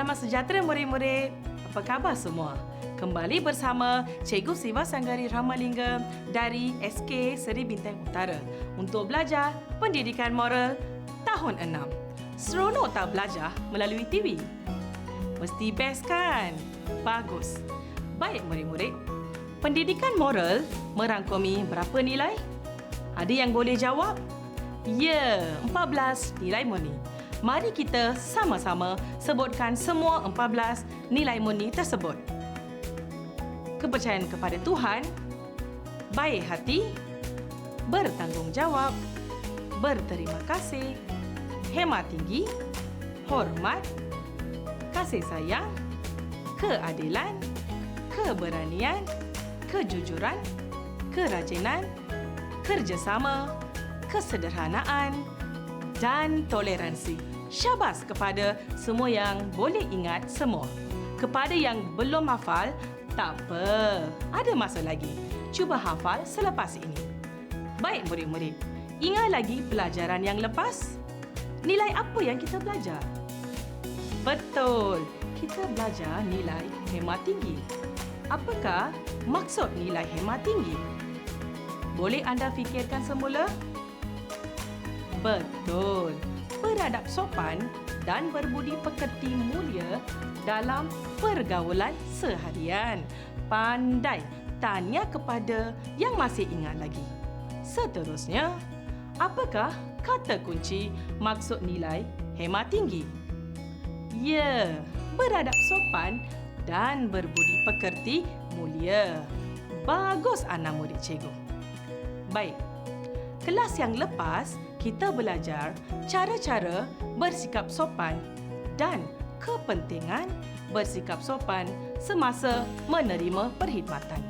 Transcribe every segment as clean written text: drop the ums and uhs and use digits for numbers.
Selamat sejahtera murid-murid. Apa khabar semua? Kembali bersama Cikgu Siva Sanggari Ramalingam dari SK Seri Bintang Utara untuk belajar pendidikan moral tahun 6. Seronok tak belajar melalui TV? Mesti best kan? Bagus. Baik murid-murid. Pendidikan moral merangkumi berapa nilai? Ada yang boleh jawab? Ya, 14 nilai murni. Mari kita sama-sama sebutkan semua 14 nilai murni tersebut. Kepercayaan kepada Tuhan, baik hati, bertanggungjawab, berterima kasih, hemat tinggi, hormat, kasih sayang, keadilan, keberanian, kejujuran, kerajinan, kerjasama, kesederhanaan dan toleransi. Syabas kepada semua yang boleh ingat semua. Kepada yang belum hafal, tak apa, ada masa lagi. Cuba hafal selepas ini. Baik murid-murid, ingat lagi pelajaran yang lepas? Nilai apa yang kita belajar? Betul, kita belajar nilai hemat tinggi. Apakah maksud nilai hemat tinggi? Boleh anda fikirkan semula? Betul, beradab sopan dan berbudi pekerti mulia dalam pergaulan seharian. Pandai tanya kepada yang masih ingat lagi. Seterusnya, apakah kata kunci maksud nilai hemat tinggi? Ya, beradab sopan dan berbudi pekerti mulia. Bagus anak murid cikgu. Baik, kelas yang lepas kita belajar cara-cara bersikap sopan dan kepentingan bersikap sopan semasa menerima perkhidmatan.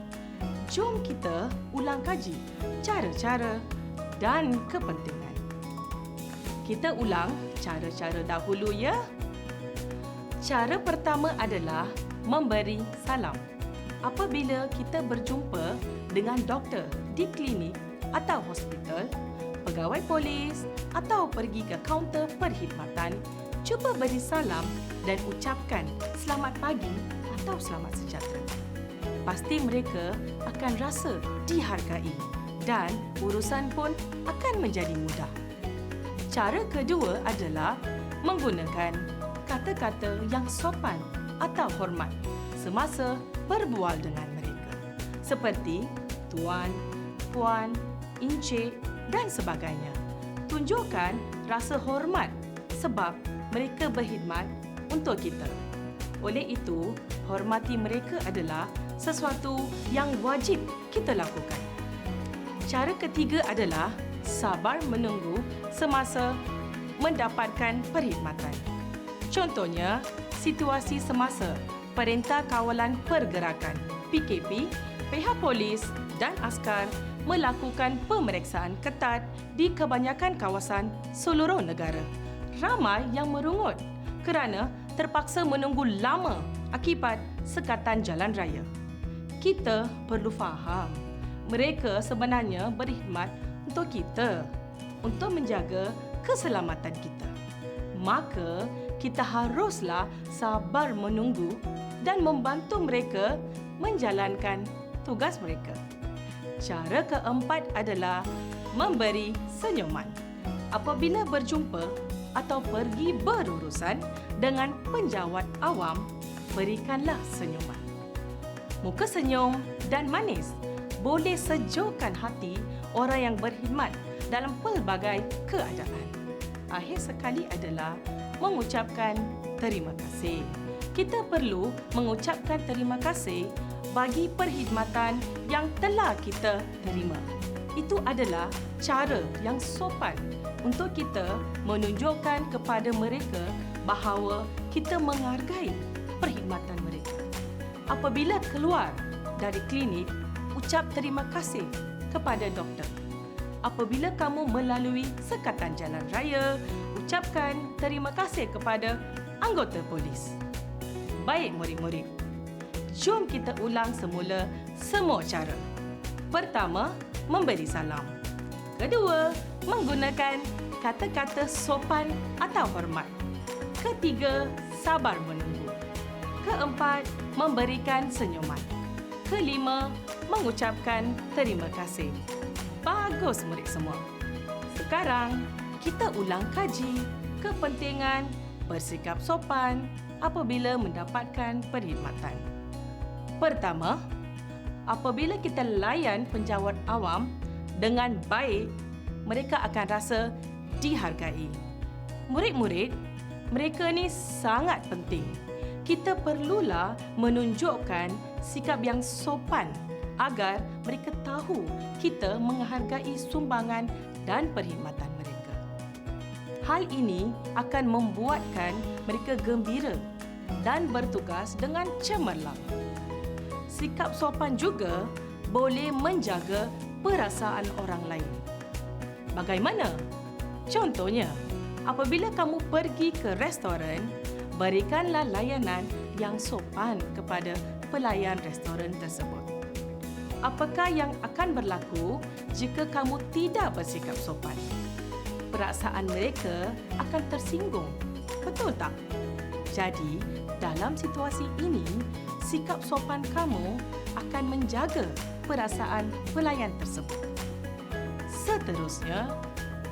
Jom kita ulang kaji cara-cara dan kepentingan. Kita ulang cara-cara dahulu ya. Cara pertama adalah memberi salam. Apabila kita berjumpa dengan doktor di klinik atau hospital, pegawai polis atau pergi ke kaunter perkhidmatan, cuba beri salam dan ucapkan selamat pagi atau selamat sejahtera. Pasti mereka akan rasa dihargai dan urusan pun akan menjadi mudah. Cara kedua adalah menggunakan kata-kata yang sopan atau hormat semasa berbual dengan mereka, seperti tuan, puan, encik dan sebagainya. Tunjukkan rasa hormat sebab mereka berkhidmat untuk kita. Oleh itu, hormati mereka adalah sesuatu yang wajib kita lakukan. Cara ketiga adalah sabar menunggu semasa mendapatkan perkhidmatan. Contohnya, situasi semasa Perintah Kawalan Pergerakan PKP, pihak polis dan askar melakukan pemeriksaan ketat di kebanyakan kawasan seluruh negara. Ramai yang merungut kerana terpaksa menunggu lama akibat sekatan jalan raya. Kita perlu faham, mereka sebenarnya berkhidmat untuk kita, untuk menjaga keselamatan kita. Maka, kita haruslah sabar menunggu dan membantu mereka menjalankan tugas mereka. Cara keempat adalah memberi senyuman. Apabila berjumpa atau pergi berurusan dengan penjawat awam, berikanlah senyuman. Muka senyum dan manis boleh sejukkan hati orang yang berkhidmat dalam pelbagai keadaan. Akhir sekali adalah mengucapkan terima kasih. Kita perlu mengucapkan terima kasih bagi perkhidmatan yang telah kita terima. Itu adalah cara yang sopan untuk kita menunjukkan kepada mereka bahawa kita menghargai perkhidmatan mereka. Apabila keluar dari klinik, ucap terima kasih kepada doktor. Apabila kamu melalui sekatan jalan raya, ucapkan terima kasih kepada anggota polis. Baik murid-murid, jom kita ulang semula semua cara. Pertama, memberi salam. Kedua, menggunakan kata-kata sopan atau hormat. Ketiga, sabar menunggu. Keempat, memberikan senyuman. Kelima, mengucapkan terima kasih. Bagus murid semua. Sekarang, kita ulang kaji kepentingan bersikap sopan apabila mendapatkan perkhidmatan. Pertama, apabila kita layan penjawat awam dengan baik, mereka akan rasa dihargai. Murid-murid, mereka ni sangat penting. Kita perlulah menunjukkan sikap yang sopan agar mereka tahu kita menghargai sumbangan dan perkhidmatan mereka. Hal ini akan membuatkan mereka gembira dan bertugas dengan cemerlang. Sikap sopan juga boleh menjaga perasaan orang lain. Bagaimana? Contohnya, apabila kamu pergi ke restoran, berikanlah layanan yang sopan kepada pelayan restoran tersebut. Apakah yang akan berlaku jika kamu tidak bersikap sopan? Perasaan mereka akan tersinggung, betul tak? Jadi, dalam situasi ini, sikap sopan kamu akan menjaga perasaan pelayan tersebut. Seterusnya,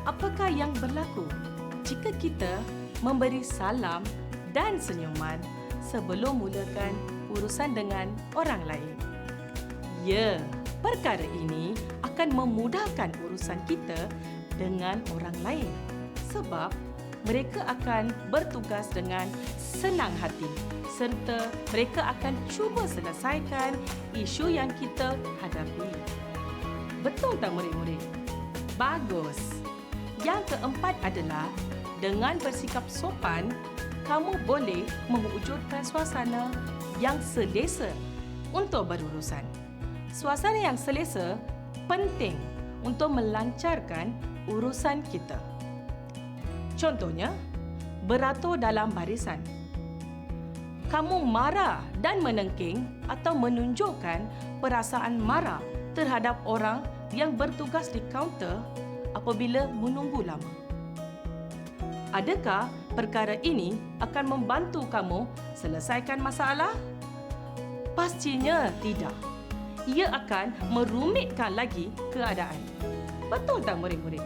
apakah yang berlaku jika kita memberi salam dan senyuman sebelum mulakan urusan dengan orang lain? Ya, perkara ini akan memudahkan urusan kita dengan orang lain sebab mereka akan bertugas dengan senang hati serta mereka akan cuba selesaikan isu yang kita hadapi. Betul tak murid-murid? Bagus. Yang keempat adalah dengan bersikap sopan, kamu boleh mewujudkan suasana yang selesa untuk berurusan. Suasana yang selesa penting untuk melancarkan urusan kita. Contohnya, beratur dalam barisan. Kamu marah dan menengking atau menunjukkan perasaan marah terhadap orang yang bertugas di kaunter apabila menunggu lama. Adakah perkara ini akan membantu kamu selesaikan masalah? Pastinya tidak. Ia akan merumitkan lagi keadaan. Betul tak murid-murid?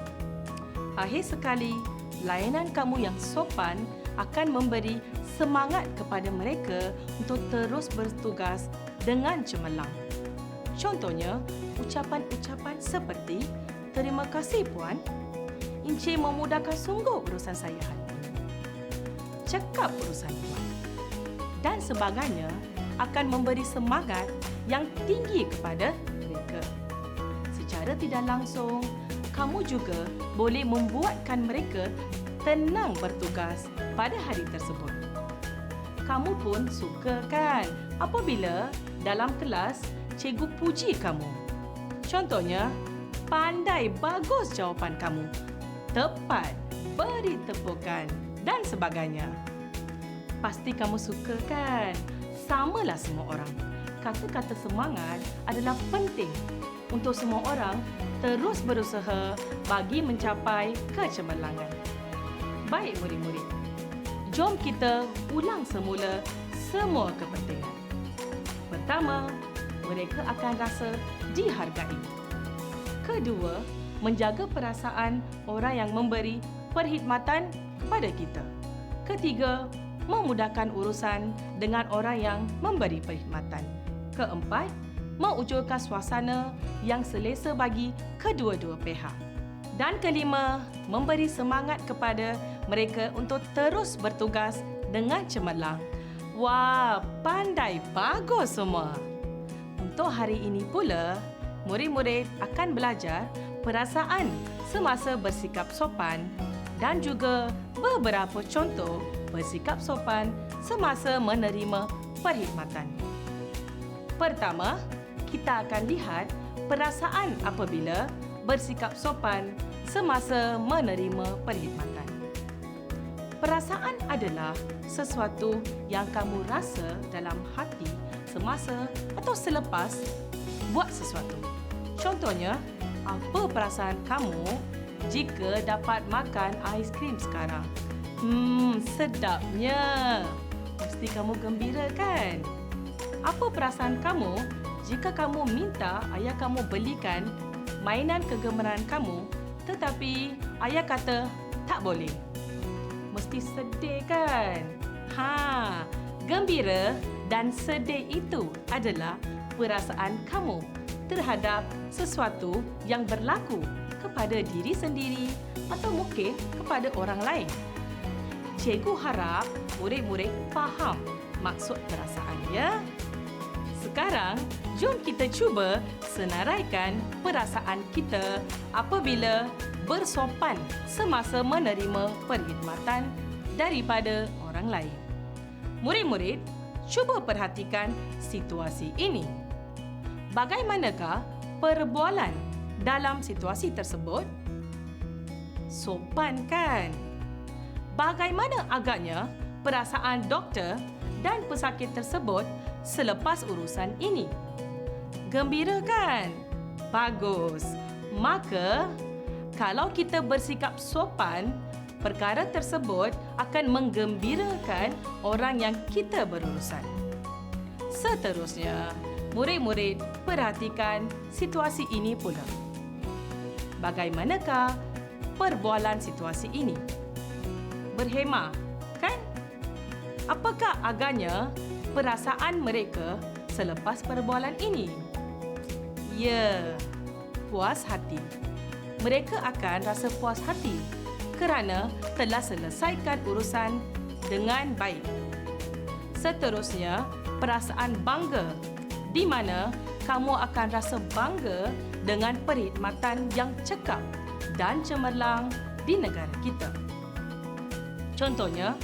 Akhir sekali, layanan kamu yang sopan akan memberi semangat kepada mereka untuk terus bertugas dengan cemerlang. Contohnya, ucapan-ucapan seperti terima kasih puan, Encik memudahkan sungguh urusan saya hari ini. Cekap urusan puan dan sebagainya akan memberi semangat yang tinggi kepada mereka. Secara tidak langsung, kamu juga boleh membuatkan mereka tenang bertugas pada hari tersebut. Kamu pun suka kan apabila dalam kelas cikgu puji kamu. Contohnya, pandai bagus jawapan kamu, tepat, beri tepukan dan sebagainya. Pasti kamu suka kan? Samalah semua orang. Kata-kata semangat adalah penting untuk semua orang terus berusaha bagi mencapai kecemerlangan. Baik murid-murid, jom kita ulang semula semua kepentingan. Pertama, mereka akan rasa dihargai. Kedua, menjaga perasaan orang yang memberi perkhidmatan kepada kita. Ketiga, memudahkan urusan dengan orang yang memberi perkhidmatan. Keempat, mewujudkan suasana yang selesa bagi kedua-dua pihak. Dan kelima, memberi semangat kepada mereka untuk terus bertugas dengan cemerlang. Wah, pandai bagus semua. Untuk hari ini pula, murid-murid akan belajar perasaan semasa bersikap sopan dan juga beberapa contoh bersikap sopan semasa menerima perkhidmatan. Pertama, kita akan lihat perasaan apabila bersikap sopan semasa menerima perkhidmatan. Perasaan adalah sesuatu yang kamu rasa dalam hati semasa atau selepas buat sesuatu. Contohnya, apa perasaan kamu jika dapat makan aiskrim sekarang? Sedapnya. Mesti kamu gembira kan? Apa perasaan kamu jika kamu minta ayah kamu belikan mainan kegemaran kamu tetapi ayah kata tak boleh? Mesti sedih kan? Gembira dan sedih itu adalah perasaan kamu terhadap sesuatu yang berlaku kepada diri sendiri atau mungkin kepada orang lain. Cikgu harap murid-murid faham maksud perasaan, ya. Sekarang, jom kita cuba senaraikan perasaan kita apabila bersopan semasa menerima perkhidmatan daripada orang lain. Murid-murid, cuba perhatikan situasi ini. Bagaimanakah perbualan dalam situasi tersebut? Sopan kan? Bagaimana agaknya perasaan doktor dan pesakit tersebut selepas urusan ini? Gembira kan? Bagus. Maka, kalau kita bersikap sopan, perkara tersebut akan menggembirakan orang yang kita berurusan. Seterusnya, murid-murid perhatikan situasi ini pula. Bagaimanakah perbualan situasi ini? Berhemah, kan? Apakah agaknya perasaan mereka selepas perbualan ini? Ya, puas hati. Mereka akan rasa puas hati kerana telah selesaikan urusan dengan baik. Seterusnya, perasaan bangga, di mana kamu akan rasa bangga dengan perkhidmatan yang cekap dan cemerlang di negara kita. Contohnya,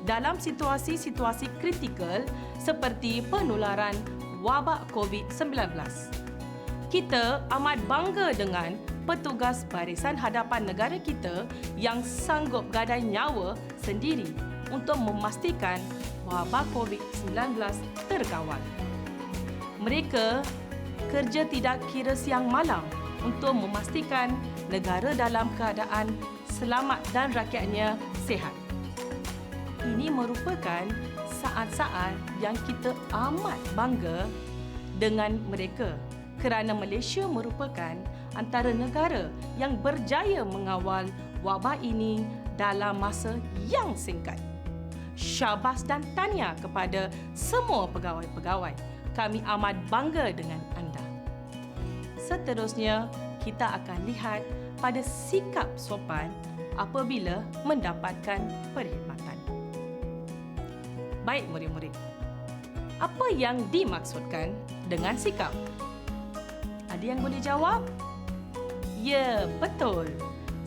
dalam situasi-situasi kritikal seperti penularan wabak COVID-19, kita amat bangga dengan petugas barisan hadapan negara kita yang sanggup gadai nyawa sendiri untuk memastikan wabak COVID-19 terkawal. Mereka kerja tidak kira siang malam untuk memastikan negara dalam keadaan selamat dan rakyatnya sihat. Ini merupakan saat-saat yang kita amat bangga dengan mereka kerana Malaysia merupakan antara negara yang berjaya mengawal wabak ini dalam masa yang singkat. Syabas dan tahniah kepada semua pegawai-pegawai. Kami amat bangga dengan anda. Seterusnya, kita akan lihat pada sikap sopan apabila mendapatkan perkhidmatan. Baik murid-murid, apa yang dimaksudkan dengan sikap? Ada yang boleh jawab? Ya, betul.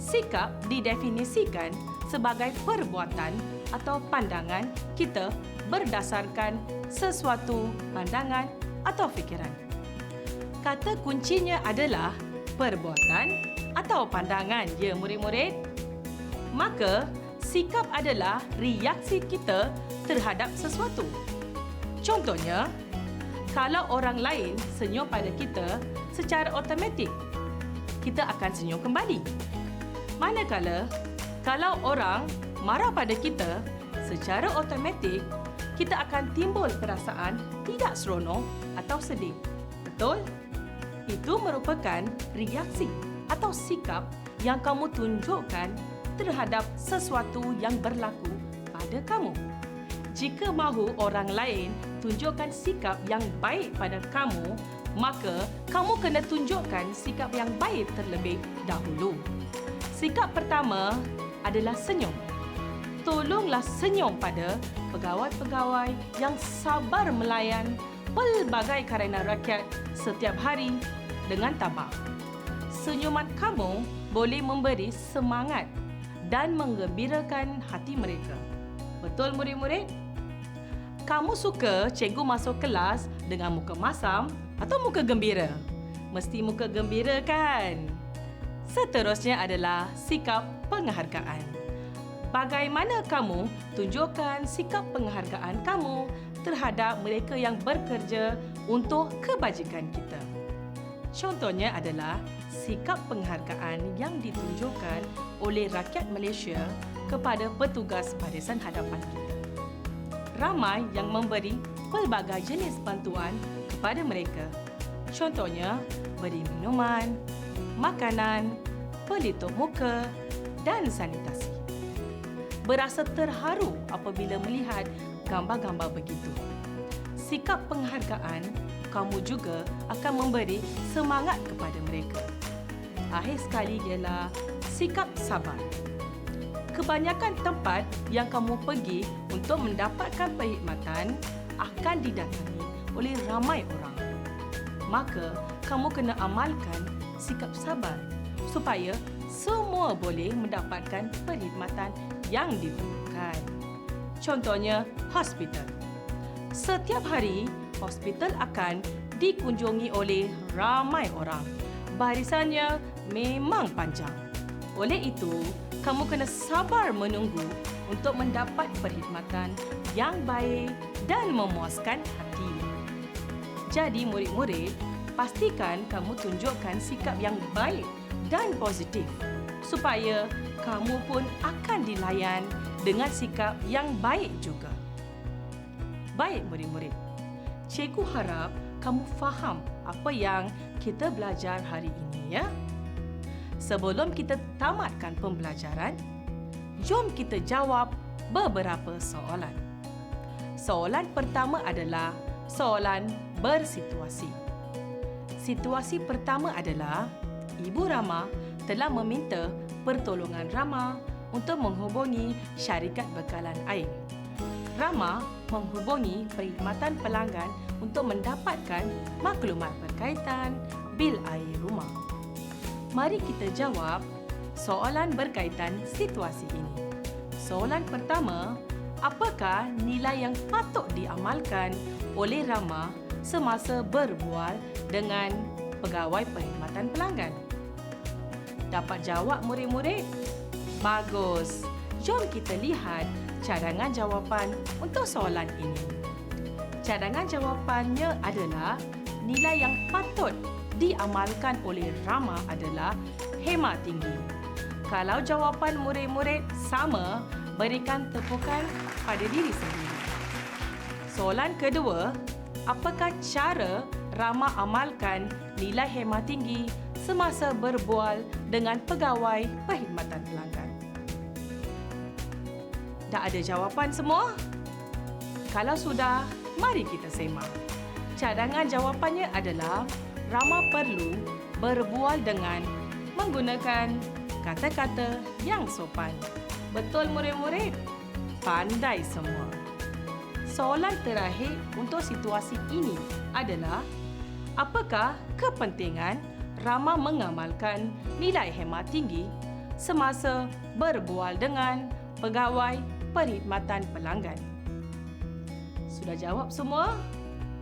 Sikap didefinisikan sebagai perbuatan atau pandangan kita berdasarkan sesuatu pandangan atau fikiran. Kata kuncinya adalah perbuatan atau pandangan, ya murid-murid. Maka, sikap adalah reaksi kita terhadap sesuatu. Contohnya, kalau orang lain senyum pada kita secara automatik, kita akan senyum kembali. Manakala, kalau orang marah pada kita secara automatik, kita akan timbul perasaan tidak seronok atau sedih. Betul? Itu merupakan reaksi atau sikap yang kamu tunjukkan terhadap sesuatu yang berlaku pada kamu. Jika mahu orang lain tunjukkan sikap yang baik pada kamu, maka kamu kena tunjukkan sikap yang baik terlebih dahulu. Sikap pertama adalah senyum. Tolonglah senyum pada pegawai-pegawai yang sabar melayan pelbagai karena rakyat setiap hari dengan tabah. Senyuman kamu boleh memberi semangat dan menggembirakan hati mereka. Betul murid-murid? Kamu suka cikgu masuk kelas dengan muka masam atau muka gembira? Mesti muka gembira kan? Seterusnya adalah sikap penghargaan. Bagaimana kamu tunjukkan sikap penghargaan kamu terhadap mereka yang bekerja untuk kebajikan kita? Contohnya adalah sikap penghargaan yang ditunjukkan oleh rakyat Malaysia kepada petugas barisan hadapan kita. ramai yang memberi pelbagai jenis bantuan kepada mereka. Contohnya, beri minuman, makanan, pelitup muka dan sanitasi. Berasa terharu apabila melihat gambar-gambar begitu. Sikap penghargaan, kamu juga akan memberi semangat kepada mereka. Akhir sekali ialah sikap sabar. Kebanyakan tempat yang kamu pergi untuk mendapatkan perkhidmatan akan didatangi oleh ramai orang. Maka, kamu kena amalkan sikap sabar supaya semua boleh mendapatkan perkhidmatan yang diperlukan. Contohnya, hospital. Setiap hari, hospital akan dikunjungi oleh ramai orang. Barisannya memang panjang. Oleh itu, kamu kena sabar menunggu untuk mendapat perkhidmatan yang baik dan memuaskan hati. Jadi, murid-murid, pastikan kamu tunjukkan sikap yang baik dan positif supaya kamu pun akan dilayan dengan sikap yang baik juga. Baik, murid-murid. Cikgu harap kamu faham apa yang kita belajar hari ini, ya. Sebelum kita tamatkan pembelajaran, jom kita jawab beberapa soalan. Soalan pertama adalah soalan bersituasi. Situasi pertama adalah Ibu Rama telah meminta pertolongan Rama untuk menghubungi syarikat bekalan air. Rama menghubungi perkhidmatan pelanggan untuk mendapatkan maklumat berkaitan bil air rumah. Mari kita jawab soalan berkaitan situasi ini. Soalan pertama, apakah nilai yang patut diamalkan oleh Rama semasa berbual dengan pegawai perkhidmatan pelanggan? Dapat jawab, murid-murid? Bagus. Jom kita lihat cadangan jawapan untuk soalan ini. Cadangan jawapannya adalah nilai yang patut diamalkan oleh Rama adalah hemat tinggi. Kalau jawapan murid-murid sama, berikan tepukan pada diri sendiri. Soalan kedua, apakah cara Rama amalkan nilai hemat tinggi semasa berbual dengan pegawai perkhidmatan pelanggan? Dah ada jawapan semua? Kalau sudah, mari kita semak. Cadangan jawapannya adalah Rama perlu berbual dengan menggunakan kata-kata yang sopan. Betul, murid-murid? Pandai semua. Soalan terakhir untuk situasi ini adalah apakah kepentingan Rama mengamalkan nilai hemat tinggi semasa berbual dengan pegawai perkhidmatan pelanggan? Sudah jawab semua?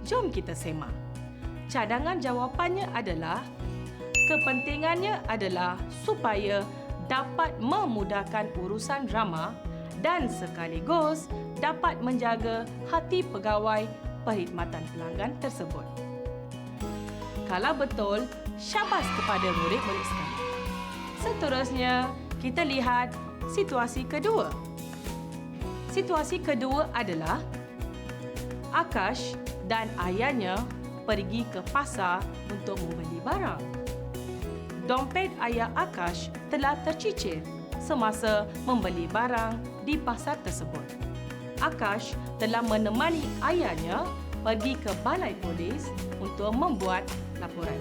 Jom kita semak. Cadangan jawapannya adalah kepentingannya adalah supaya dapat memudahkan urusan Rama dan sekaligus dapat menjaga hati pegawai perkhidmatan pelanggan tersebut. Kalau betul, syabas kepada murid-murid sekalian. Seterusnya, kita lihat situasi kedua. Situasi kedua adalah Akash dan ayahnya pergi ke pasar untuk membeli barang. Dompet ayah Akash telah tercicir semasa membeli barang di pasar tersebut. Akash telah menemani ayahnya pergi ke balai polis untuk membuat laporan.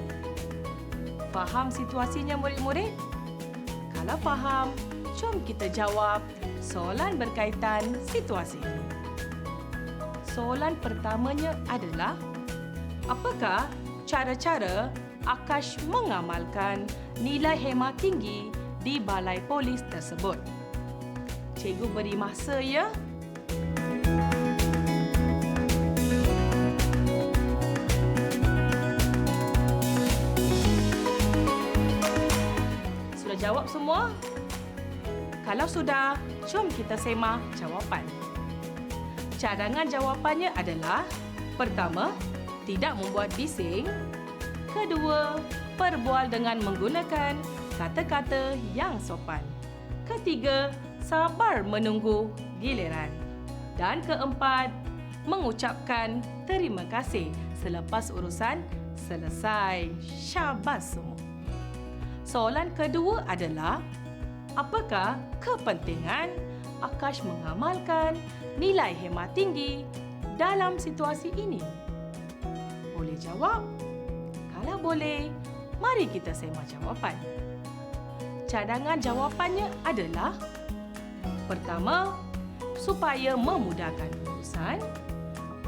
Faham situasinya, murid-murid? Kalau faham, jom kita jawab soalan berkaitan situasi ini. Soalan pertamanya adalah apakah cara-cara Akash mengamalkan nilai hemat tinggi di balai polis tersebut? Cikgu beri masa, ya. Sudah jawab semua? Kalau sudah, jom kita semak jawapan. Cadangan jawapannya adalah pertama, tidak membuat bising. Kedua, berbual dengan menggunakan kata-kata yang sopan. Ketiga, sabar menunggu giliran. Dan keempat, mengucapkan terima kasih selepas urusan selesai. Syabas semua. Soalan kedua adalah, apakah kepentingan Akash mengamalkan nilai hemat tinggi dalam situasi ini? Boleh jawab? Kalau boleh, mari kita semak jawapan. Cadangan jawapannya adalah: pertama, supaya memudahkan urusan.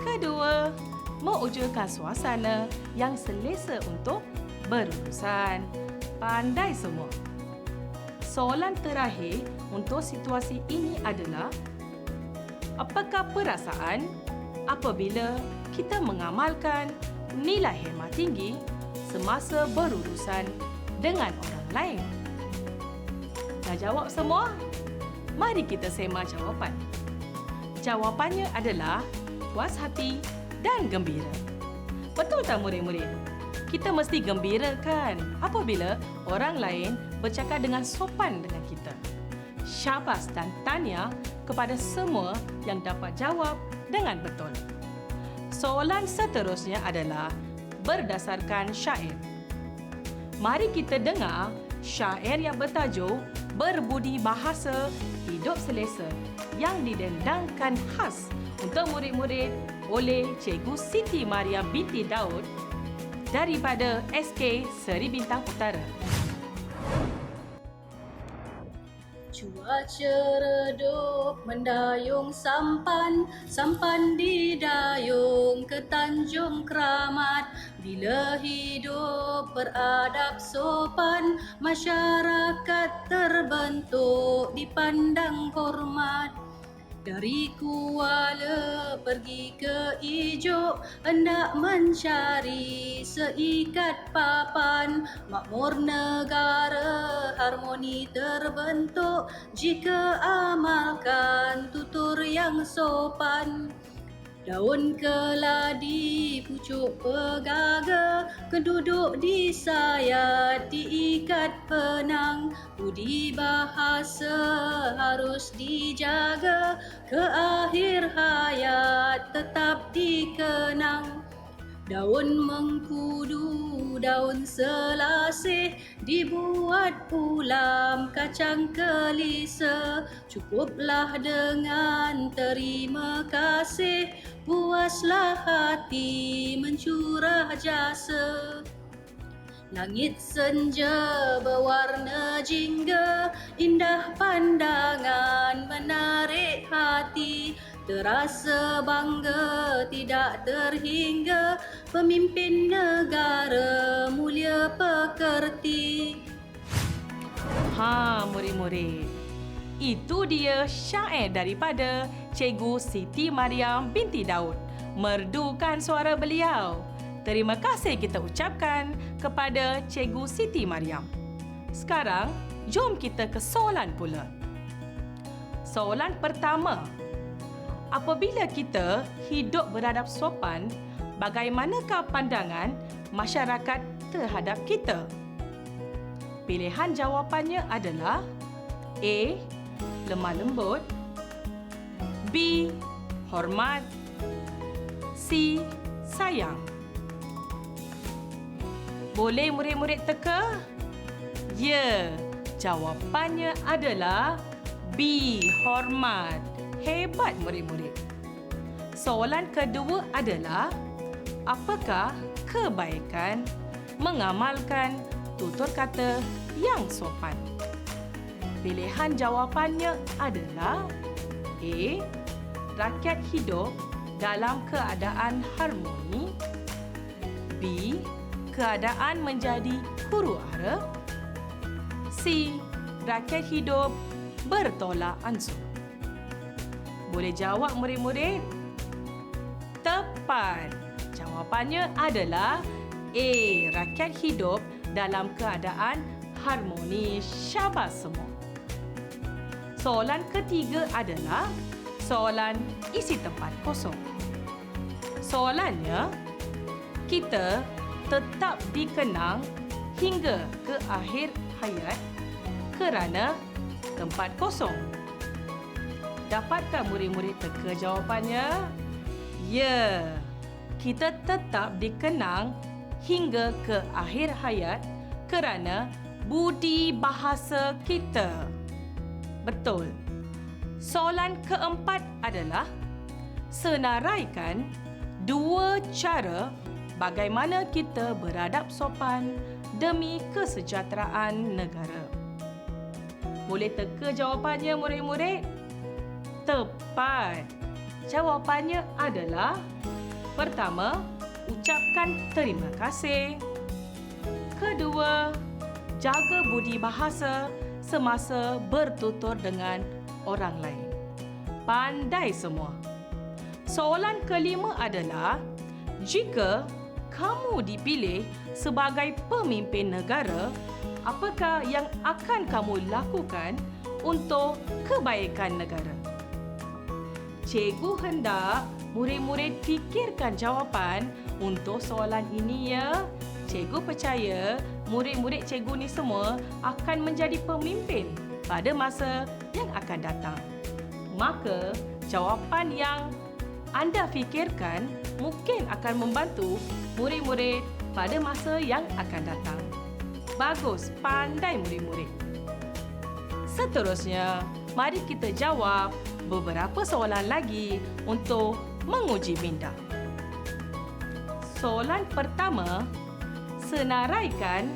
Kedua, mewujudkan suasana yang selesa untuk berurusan. Pandai semua. Soalan terakhir untuk situasi ini adalah, apakah perasaan apabila kita mengamalkan nilai hemat tinggi semasa berurusan dengan orang lain? Dah jawab semua? Mari kita semak jawapan. Jawapannya adalah puas hati dan gembira. Betul tak murid-murid? Kita mesti gembira kan apabila orang lain bercakap dengan sopan dengan kita. Syabas dan tahniah kepada semua yang dapat jawab dengan betul. Soalan seterusnya adalah berdasarkan syair. Mari kita dengar syair yang bertajuk Berbudi Bahasa Hidup Selesa yang didendangkan khas untuk murid-murid oleh Cikgu Siti Mariam binti Daud daripada SK Seri Bintang Utara. Cuaca redup mendayung sampan, sampan didayung ke Tanjung Kramat. Bila hidup beradab sopan, masyarakat terbentuk dipandang hormat. Dari Kuala pergi ke Ijuk, hendak mencari seikat papan. Makmur negara harmoni terbentuk jika amalkan tutur yang sopan. Daun keladi pucuk pegaga, keduduk disayat diikat penang. Budi bahasa harus dijaga, ke akhir hayat tetap dikenang. Daun mengkudu, daun selasih, dibuat ulam kacang kelisa. Cukuplah dengan terima kasih, puaslah hati mencurah jasa. Langit senja berwarna jingga, indah pandangan menarik hati. Terasa bangga tidak terhingga, pemimpin negara mulia pekerti. Murid-murid, itu dia syair daripada Cikgu Siti Mariam binti Daud. Merdukan suara beliau. Terima kasih kita ucapkan kepada Cikgu Siti Mariam. Sekarang, jom kita ke soalan pula. Soalan pertama. Apabila kita hidup beradab sopan, bagaimanakah pandangan masyarakat terhadap kita? Pilihan jawapannya adalah A. Lemah lembut, B. Hormat, C. Sayang. Boleh murid-murid teka? Ya, jawapannya adalah B. Hormat. Hebat murid-murid. Soalan kedua adalah, apakah kebaikan mengamalkan tutur kata yang sopan? Pilihan jawapannya adalah A. Rakyat hidup dalam keadaan harmoni, B. Keadaan menjadi huru-hara, C. Rakyat hidup bertolak ansur. Boleh jawab murid-murid? Tepat. Jawapannya adalah A. Rakyat hidup dalam keadaan harmoni. Syabas semua. Soalan ketiga adalah soalan isi tempat kosong. Soalannya, kita tetap dikenang hingga ke akhir hayat kerana tempat kosong. Dapatkah murid-murid teka jawapannya? Ya, kita tetap dikenang hingga ke akhir hayat kerana budi bahasa kita. Betul. Soalan keempat adalah senaraikan dua cara bagaimana kita beradab sopan demi kesejahteraan negara. Boleh teka jawapannya, murid-murid? Tepat. Jawapannya adalah pertama, ucapkan terima kasih. Kedua, jaga budi bahasa semasa bertutur dengan orang lain. Pandai semua. Soalan kelima adalah, jika kamu dipilih sebagai pemimpin negara, apakah yang akan kamu lakukan untuk kebaikan negara? Cikgu hendak murid-murid fikirkan jawapan untuk soalan ini ya. Cikgu percaya murid-murid cikgu ni semua akan menjadi pemimpin pada masa yang akan datang. Maka jawapan yang anda fikirkan mungkin akan membantu murid-murid pada masa yang akan datang. Bagus, pandai murid-murid. Seterusnya, mari kita jawab beberapa soalan lagi untuk menguji minda. Soalan pertama, senaraikan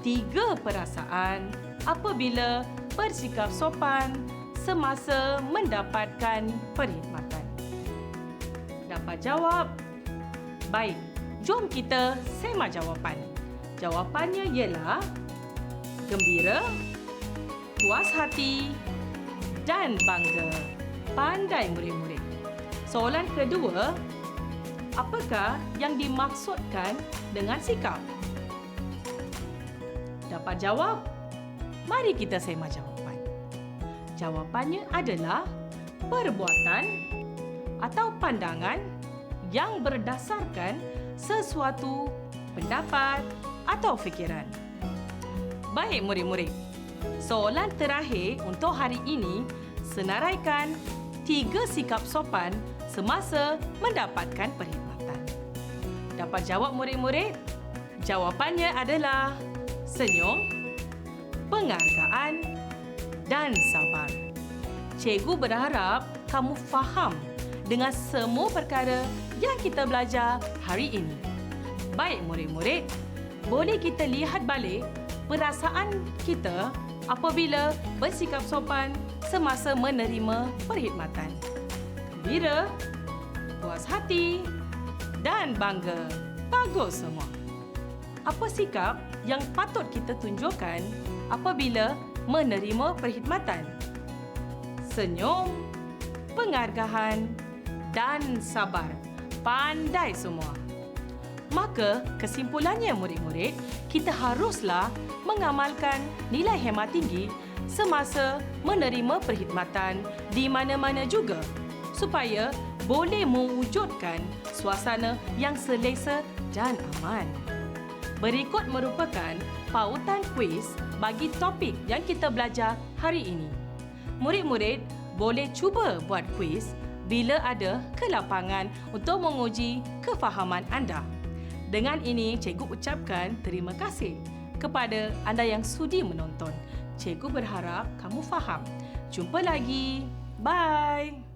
3 perasaan apabila bersikap sopan semasa mendapatkan perkhidmatan. Dapat jawab? Baik, jom kita semak jawapan. Jawapannya ialah gembira, puas hati dan bangga. Pandai murid-murid. Soalan kedua, apakah yang dimaksudkan dengan sikap? Dapat jawab? Mari kita semak jawapan. Jawapannya adalah perbuatan atau pandangan yang berdasarkan sesuatu pendapat atau fikiran. Baik murid-murid, soalan terakhir untuk hari ini senaraikan 3 sikap sopan semasa mendapatkan perkhidmatan. Dapat jawab murid-murid? Jawapannya adalah senyum, penghargaan dan sabar. Cikgu berharap kamu faham dengan semua perkara yang kita belajar hari ini. Baik murid-murid, boleh kita lihat balik perasaan kita apabila bersikap sopan semasa menerima perkhidmatan. Gembira, puas hati dan bangga. Bagus semua. Apa sikap yang patut kita tunjukkan apabila menerima perkhidmatan? Senyum, penghargaan dan sabar. Pandai semua. Maka kesimpulannya murid-murid, kita haruslah mengamalkan nilai hemat tinggi semasa menerima perkhidmatan di mana-mana juga supaya boleh mewujudkan suasana yang selesa dan aman. Berikut merupakan pautan kuis bagi topik yang kita belajar hari ini. Murid-murid boleh cuba buat kuis bila ada kelapangan untuk menguji kefahaman anda. Dengan ini, cikgu ucapkan terima kasih kepada anda yang sudi menonton. Cikgu berharap kamu faham. Jumpa lagi. Bye.